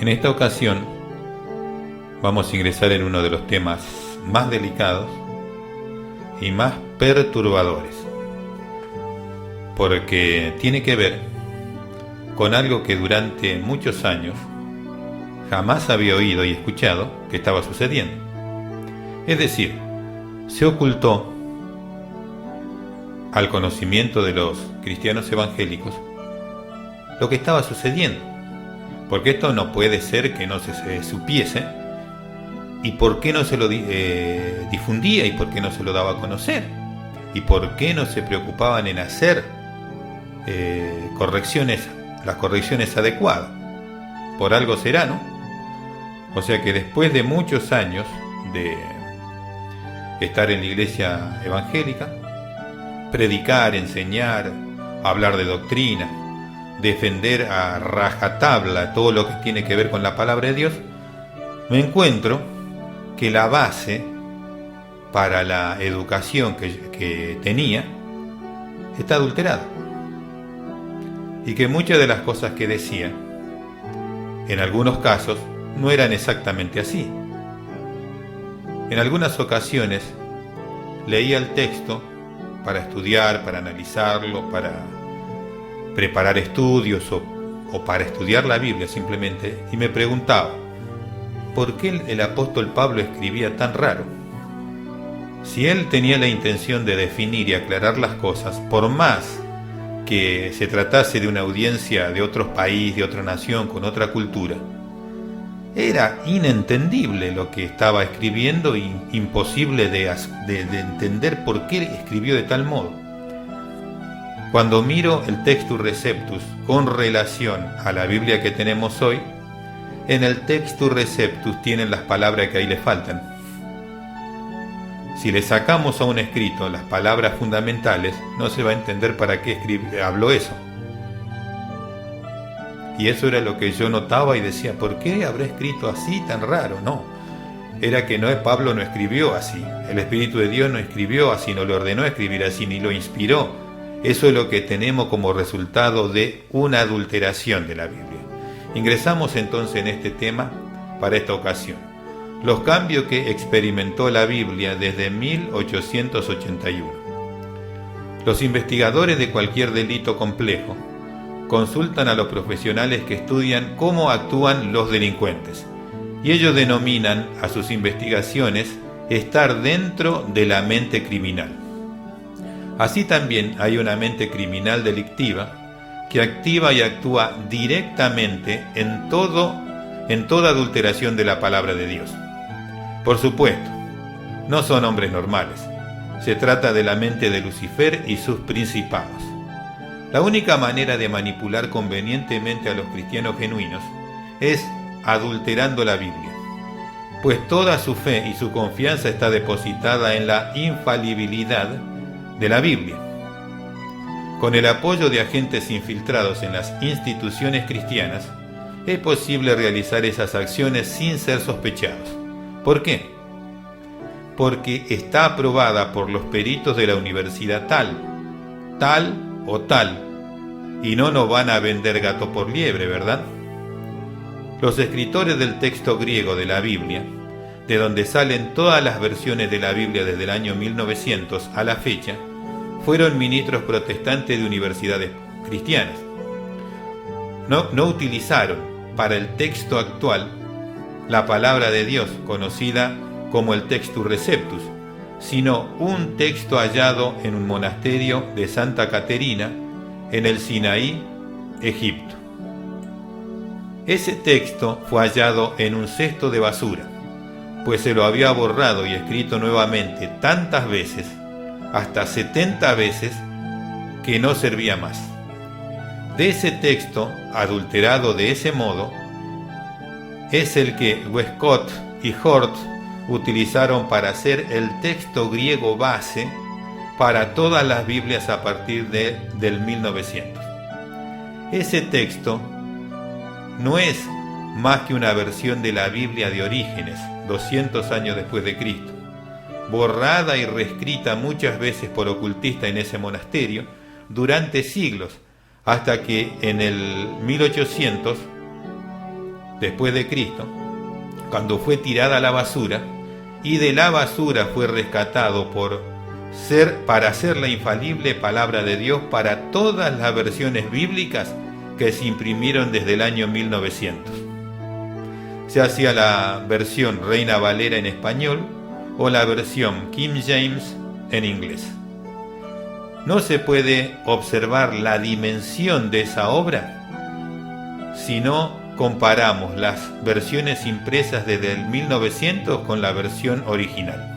En esta ocasión vamos a ingresar en uno de los temas más delicados y más perturbadores, porque tiene que ver con algo que durante muchos años jamás había oído y escuchado que estaba sucediendo. Es decir, se ocultó al conocimiento de los cristianos evangélicos lo que estaba sucediendo, porque esto no puede ser que no se supiese. ¿Y por qué no se lo difundía? ¿Y por qué no se lo daba a conocer? ¿Y por qué no se preocupaban en hacer las correcciones adecuadas? Por algo será, ¿no? O sea que después de muchos años de estar en la iglesia evangélica, predicar, enseñar, hablar de doctrina, defender a rajatabla todo lo que tiene que ver con la palabra de Dios, me encuentro que la base para la educación que tenía está adulterada, y que muchas de las cosas que decía en algunos casos no eran exactamente así. En algunas ocasiones leía el texto para estudiar, para analizarlo, para preparar estudios o para estudiar la Biblia simplemente, y me preguntaba, ¿por qué el apóstol Pablo escribía tan raro? Si él tenía la intención de definir y aclarar las cosas, por más que se tratase de una audiencia de otro país, de otra nación, con otra cultura, era inentendible lo que estaba escribiendo y imposible de entender por qué escribió de tal modo. Cuando miro el Textus Receptus con relación a la Biblia que tenemos hoy, en el Textus Receptus tienen las palabras que ahí le faltan. Si le sacamos a un escrito las palabras fundamentales, no se va a entender para qué habló eso. Y eso era lo que yo notaba y decía, ¿por qué habrá escrito así tan raro? No, era que Pablo no escribió así, el Espíritu de Dios no escribió así, no le ordenó escribir así, ni lo inspiró. Eso es lo que tenemos como resultado de una adulteración de la Biblia. Ingresamos entonces en este tema para esta ocasión. Los cambios que experimentó la Biblia desde 1881. Los investigadores de cualquier delito complejo consultan a los profesionales que estudian cómo actúan los delincuentes, y ellos denominan a sus investigaciones estar dentro de la mente criminal. Así también hay una mente criminal delictiva que activa y actúa directamente en toda adulteración de la palabra de Dios. Por supuesto, no son hombres normales. Se trata de la mente de Lucifer y sus principados. La única manera de manipular convenientemente a los cristianos genuinos es adulterando la Biblia, pues toda su fe y su confianza está depositada en la infalibilidad de la Biblia. Con el apoyo de agentes infiltrados en las instituciones cristianas, es posible realizar esas acciones sin ser sospechados. ¿Por qué? Porque está aprobada por los peritos de la universidad tal o tal, y no nos van a vender gato por liebre, ¿verdad? Los escritores del texto griego de la Biblia, de donde salen todas las versiones de la Biblia desde el año 1900 a la fecha, fueron ministros protestantes de universidades cristianas. No utilizaron para el texto actual la palabra de Dios, conocida como el Textus Receptus, sino un texto hallado en un monasterio de Santa Caterina, en el Sinaí, Egipto. Ese texto fue hallado en un cesto de basura, pues se lo había borrado y escrito nuevamente tantas veces, hasta 70 veces, que no servía más. De ese texto, adulterado de ese modo, es el que Westcott y Hort utilizaron para hacer el texto griego base para todas las Biblias a partir del 1900. Ese texto no es más que una versión de la Biblia de Orígenes, 200 años después de Cristo, borrada y reescrita muchas veces por ocultistas en ese monasterio durante siglos, hasta que en el 1800 después de Cristo, cuando fue tirada a la basura, y de la basura fue rescatado para ser la infalible palabra de Dios para todas las versiones bíblicas que se imprimieron desde el año 1900. Se hacía la versión Reina Valera en español o la versión King James en inglés. No se puede observar la dimensión de esa obra si no comparamos las versiones impresas desde el 1900 con la versión original.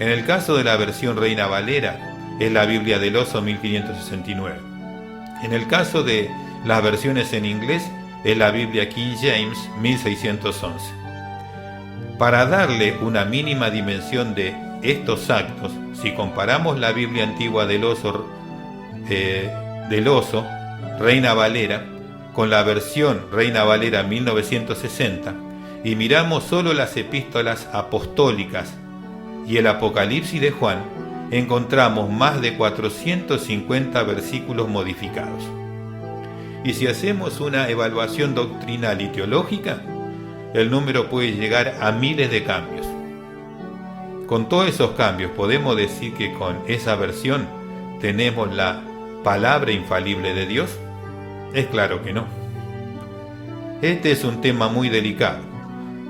En el caso de la versión Reina Valera, es la Biblia del Oso 1569. En el caso de las versiones en inglés, es la Biblia King James 1611. Para darle una mínima dimensión de estos actos, si comparamos la Biblia antigua del Oso, Reina Valera, con la versión Reina Valera 1960, y miramos solo las epístolas apostólicas y el Apocalipsis de Juan, encontramos más de 450 versículos modificados. Y si hacemos una evaluación doctrinal y teológica, el número puede llegar a miles de cambios. Con todos esos cambios, ¿podemos decir que con esa versión tenemos la palabra infalible de Dios? Es claro que no. Este es un tema muy delicado,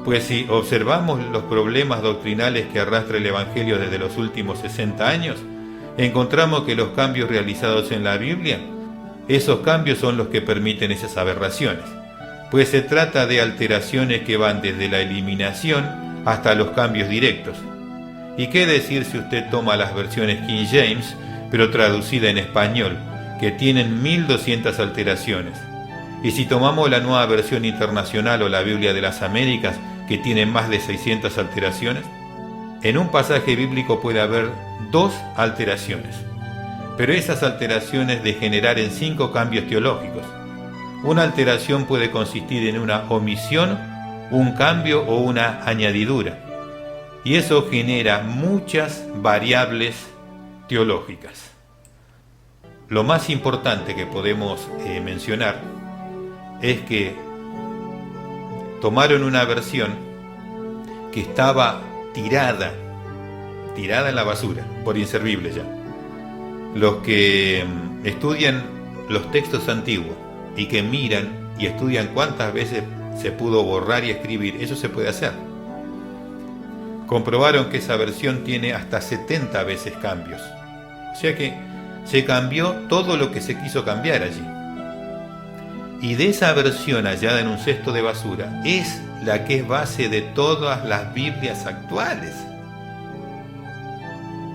pues si observamos los problemas doctrinales que arrastra el Evangelio desde los últimos 60 años, encontramos que los cambios realizados en la Biblia, esos cambios son los que permiten esas aberraciones, pues se trata de alteraciones que van desde la eliminación hasta los cambios directos. ¿Y qué decir si usted toma las versiones King James, pero traducida en español, que tienen 1200 alteraciones? Y si tomamos la nueva versión internacional o la Biblia de las Américas, que tiene más de 600 alteraciones, en un pasaje bíblico puede haber 2 alteraciones, pero esas alteraciones degeneran en 5 cambios teológicos. Una alteración puede consistir en una omisión, un cambio o una añadidura, y eso genera muchas variables teológicas. Lo más importante que podemos mencionar es que tomaron una versión que estaba tirada en la basura, por inservible ya. Los que estudian los textos antiguos y que miran y estudian cuántas veces se pudo borrar y escribir, eso se puede hacer. Comprobaron que esa versión tiene hasta 70 veces cambios. O sea que se cambió todo lo que se quiso cambiar allí. Y de esa versión hallada en un cesto de basura es la que es base de todas las Biblias actuales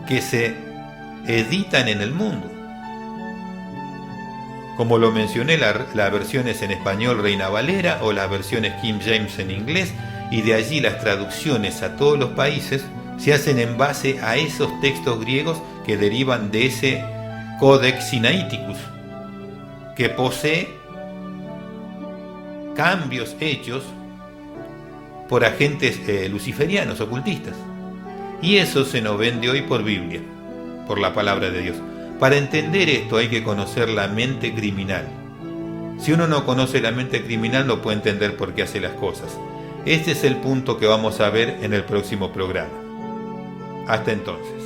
que se editan en el mundo. Como lo mencioné, las versiones en español Reina Valera o las versiones King James en inglés, y de allí las traducciones a todos los países se hacen en base a esos textos griegos que derivan de ese Codex Sinaiticus, que posee cambios hechos por agentes luciferianos, ocultistas. Y eso se nos vende hoy por Biblia, por la palabra de Dios. Para entender esto hay que conocer la mente criminal. Si uno no conoce la mente criminal, no puede entender por qué hace las cosas. Este es el punto que vamos a ver en el próximo programa. Hasta entonces.